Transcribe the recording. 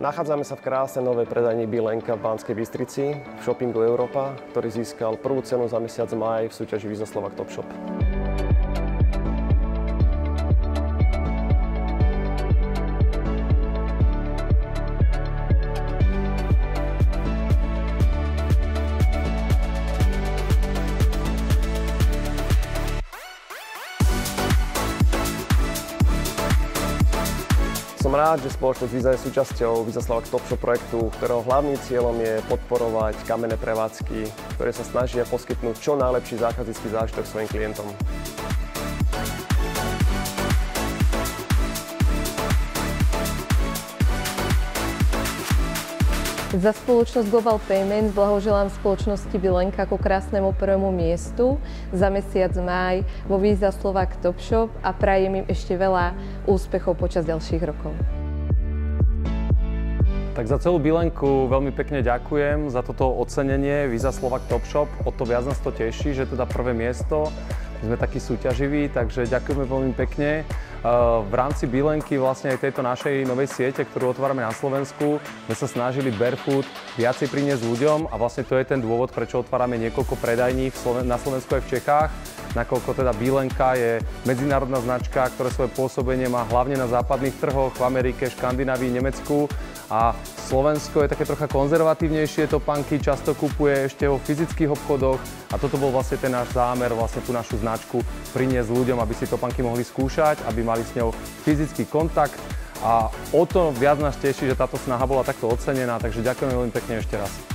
Nachádzame sa v krásnej novej predajni Bilenka v Banskej Bystrici v shoppingu Európa, ktorý získal prvú cenu za mesiac máj v súťaži Visa Slovak Top Shop. Som rád, že spoločnosť Visa je súčasťou Visa Slovak Top Shop projektu, ktorého hlavným cieľom je podporovať kamenné prevádzky, ktoré sa snažia poskytnúť čo najlepší zákaznícky zážitok svojim klientom. Za spoločnosť Global Payments blahoželám spoločnosti Bilenka ku krásnemu prvému miestu za mesiac máj vo Visa Slovak Top Shop a prajem im ešte veľa úspechov počas ďalších rokov. Tak za celú Bilenku veľmi pekne ďakujem za toto ocenenie Visa Slovak Top Shop. O to viac nás to teší, že teda prvé miesto. My sme takí súťaživí, takže ďakujeme veľmi pekne. V rámci Bilenky, vlastne aj tejto našej novej siete, ktorú otvárame na Slovensku, sme sa snažili Barefoot viacej priniesť ľuďom a vlastne to je ten dôvod, prečo otvárame niekoľko predajní na Slovensku aj v Čechách. Nakoľko teda Bilenka je medzinárodná značka, ktoré svoje pôsobenie má hlavne na západných trhoch, v Amerike, Škandinávii, Nemecku. A Slovensko je také trocha konzervatívnejšie, topánky často kupuje ešte vo fyzických obchodoch a toto bol vlastne ten náš zámer, vlastne tú našu značku priniesť ľuďom, aby si topánky mohli skúšať, aby mali s ňou fyzický kontakt a o to viac nás teší, že táto snaha bola takto ocenená, takže ďakujem veľmi pekne ešte raz.